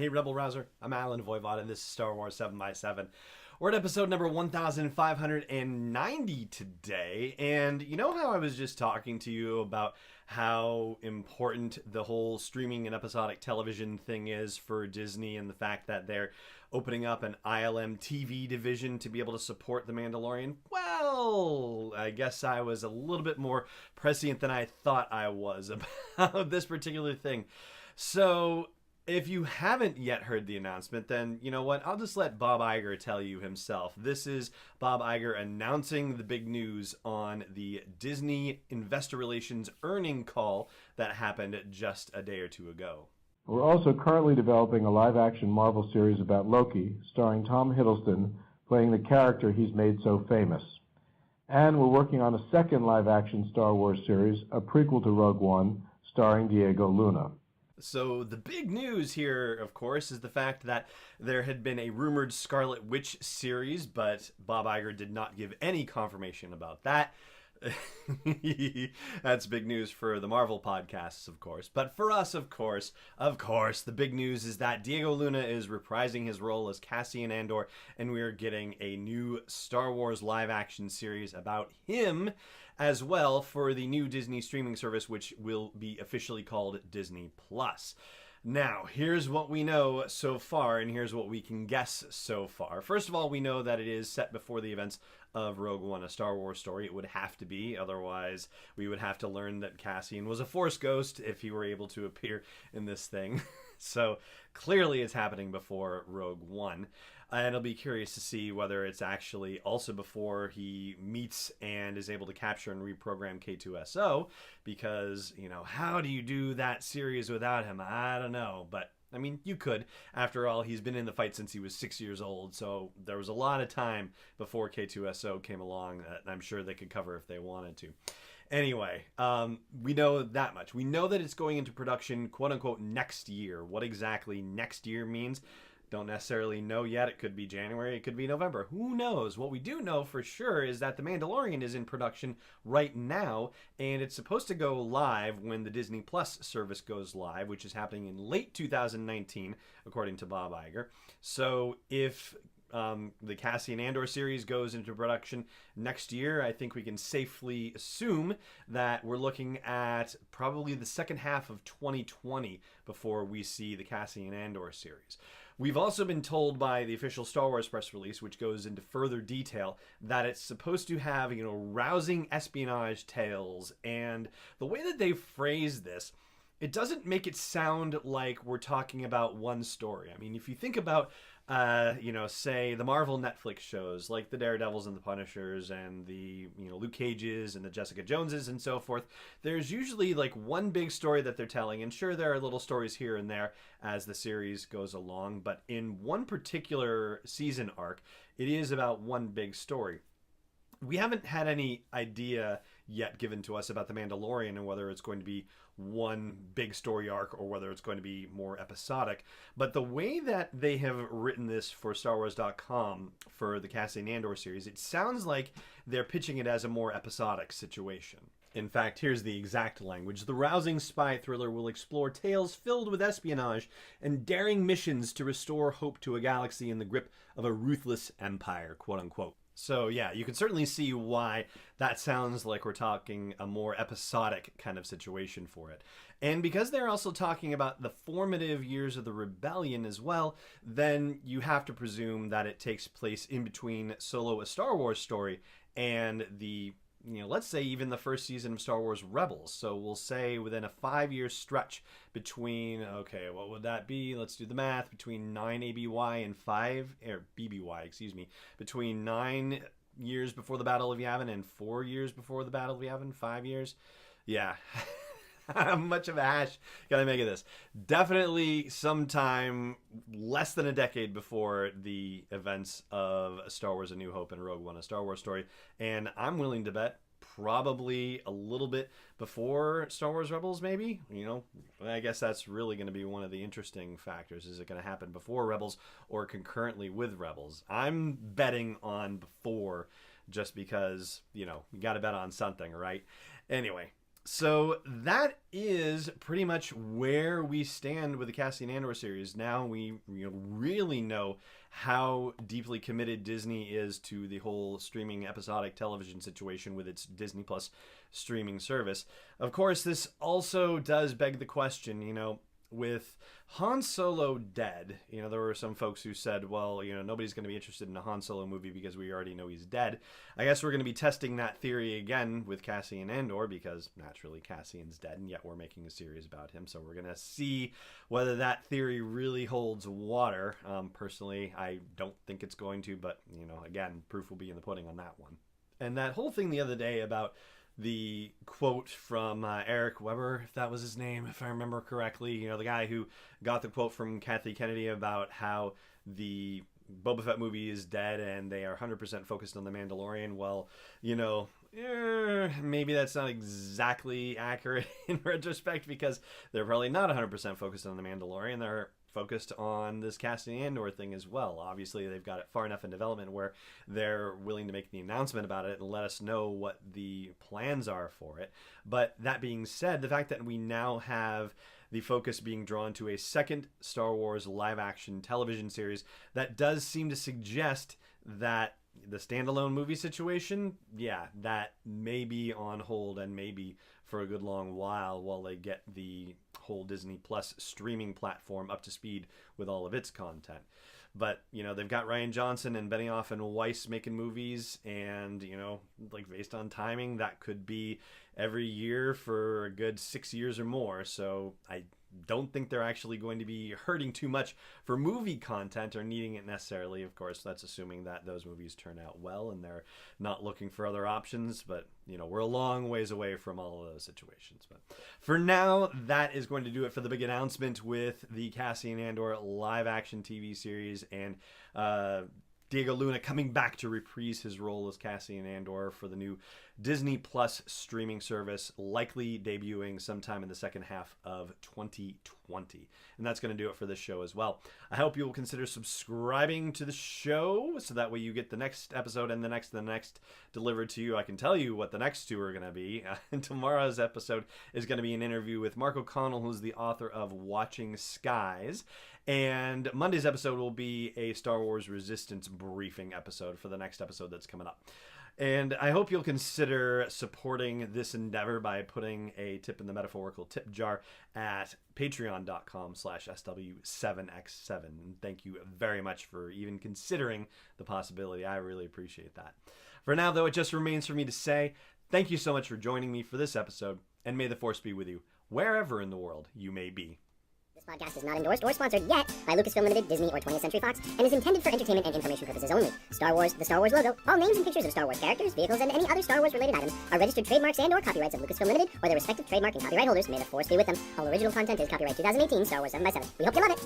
Hey Rebel Rouser, I'm Alan Voivod and this is Star Wars 7x7. We're at episode number 1590 today, and you know how I was just talking to you about how important the whole streaming and episodic television thing is for Disney and the fact that they're opening up an ILM TV division to be able to support The Mandalorian? Well, I guess I was a little bit more prescient than I thought I was about this particular thing. So, if you haven't yet heard the announcement, then you know what? I'll just let Bob Iger tell you himself. This is Bob Iger announcing the big news on the Disney Investor Relations earning call that happened just a day or two ago. We're also currently developing a live-action Marvel series about Loki, starring Tom Hiddleston playing the character he's made so famous. And we're working on a second live-action Star Wars series, a prequel to Rogue One, starring Diego Luna. So the big news here, of course, is the fact that there had been a rumored Scarlet Witch series, but Bob Iger did not give any confirmation about that. That's big news for the Marvel podcasts, of course. But for us, of course, the big news is that Diego Luna is reprising his role as Cassian Andor, and we are getting a new Star Wars live-action series about him as well for the new Disney streaming service, which will be officially called Disney Plus. Now, here's what we know so far, and here's what we can guess so far. First of all, we know that it is set before the events of Rogue One, a Star Wars story. It would have to be, otherwise we would have to learn that Cassian was a Force ghost if he were able to appear in this thing. So clearly it's happening before Rogue One. And I'll be curious to see whether it's actually also before he meets and is able to capture and reprogram K2SO, because, you know, how do you do that series without him? I don't know, but I mean, you could. After all, he's been in the fight since he was 6 years old, so there was a lot of time before K2SO came along that I'm sure they could cover if they wanted to. Anyway, we know that much. We know that it's going into production, quote-unquote, next year. What exactly next year means, don't necessarily know yet. It could be January, it could be November. Who knows? What we do know for sure is that The Mandalorian is in production right now, and it's supposed to go live when the Disney Plus service goes live, which is happening in late 2019, according to Bob Iger. So if the Cassian Andor series goes into production next year, I think we can safely assume that we're looking at probably the second half of 2020 before we see the Cassian Andor series. We've also been told by the official Star Wars press release, which goes into further detail, that it's supposed to have, you know, rousing espionage tales. And the way that they phrase this, it doesn't make it sound like we're talking about one story. I mean, if you think about, say the Marvel Netflix shows like the Daredevils and the Punishers and the, Luke Cages and the Jessica Joneses and so forth, there's usually like one big story that they're telling. And sure, there are little stories here and there as the series goes along. But in one particular season arc, it is about one big story. We haven't had any idea yet given to us about The Mandalorian and whether it's going to be one big story arc or whether it's going to be more episodic. But the way that they have written this for StarWars.com for the Cassian Andor series, it sounds like they're pitching it as a more episodic situation. In fact, here's the exact language. The rousing spy thriller will explore tales filled with espionage and daring missions to restore hope to a galaxy in the grip of a ruthless empire, quote unquote. So yeah, you can certainly see why that sounds like we're talking a more episodic kind of situation for it. And because they're also talking about the formative years of the rebellion as well, then you have to presume that it takes place in between Solo: A Star Wars Story and the, let's say even the first season of Star Wars Rebels. So we'll say within a 5-year stretch between, okay, what would that be? Let's do the math. Between 9 ABY and 5, or BBY, excuse me, between 9 years before the Battle of Yavin and 4 years before the Battle of Yavin, 5 years. Yeah. How much of a hash can I make of this? Definitely sometime less than a decade before the events of Star Wars: A New Hope and Rogue One: A Star Wars Story. And I'm willing to bet probably a little bit before Star Wars Rebels, maybe. I guess that's really going to be one of the interesting factors. Is it going to happen before Rebels or concurrently with Rebels? I'm betting on before, just because, you got to bet on something, right? Anyway. So that is pretty much where we stand with the Cassian Andor series. Now we really know how deeply committed Disney is to the whole streaming episodic television situation with its Disney Plus streaming service. Of course, this also does beg the question, with Han Solo dead, there were some folks who said, well, nobody's going to be interested in a Han Solo movie because we already know he's dead. I guess we're going to be testing that theory again with Cassian Andor because naturally Cassian's dead and yet we're making a series about him. So we're going to see whether that theory really holds water. Personally, I don't think it's going to, but, again, proof will be in the pudding on that one. And that whole thing the other day about the quote from Eric Weber, if that was his name, if I remember correctly, the guy who got the quote from Kathy Kennedy about how the Boba Fett movie is dead and they are 100% focused on The Mandalorian. Well, maybe that's not exactly accurate in retrospect because they're probably not 100% focused on The Mandalorian. They're focused on this Cassian Andor thing as well. Obviously, they've got it far enough in development where they're willing to make the announcement about it and let us know what the plans are for it. But that being said, the fact that we now have the focus being drawn to a second Star Wars live-action television series, that does seem to suggest that the standalone movie situation, that may be on hold and maybe for a good long while they get the whole Disney Plus streaming platform up to speed with all of its content. But, they've got Rian Johnson and Benioff and Weiss making movies, and, based on timing, that could be every year for a good 6 years or more. So I don't think they're actually going to be hurting too much for movie content or needing it necessarily. Of course, that's assuming that those movies turn out well and they're not looking for other options. But, we're a long ways away from all of those situations. But for now, that is going to do it for the big announcement with the Cassian Andor live-action TV series and Diego Luna coming back to reprise his role as Cassian Andor for the new Disney Plus streaming service, likely debuting sometime in the second half of 2020. And that's going to do it for this show as well. I hope you will consider subscribing to the show so that way you get the next episode and the next delivered to you. I can tell you what the next two are going to be. And tomorrow's episode is going to be an interview with Mark O'Connell, who's the author of Watching Skies. And Monday's episode will be a Star Wars Resistance briefing episode for the next episode that's coming up. And I hope you'll consider supporting this endeavor by putting a tip in the metaphorical tip jar at patreon.com/SW7X7. And thank you very much for even considering the possibility. I really appreciate that. For now, though, it just remains for me to say thank you so much for joining me for this episode, and may the Force be with you wherever in the world you may be. This podcast is not endorsed or sponsored yet by Lucasfilm Limited, Disney, or 20th Century Fox, and is intended for entertainment and information purposes only. Star Wars, the Star Wars logo, all names and pictures of Star Wars characters, vehicles, and any other Star Wars-related items are registered trademarks and/or copyrights of Lucasfilm Limited or their respective trademark and copyright holders. May the Force be with them. All original content is copyright 2018 Star Wars 7x7. We hope you love it.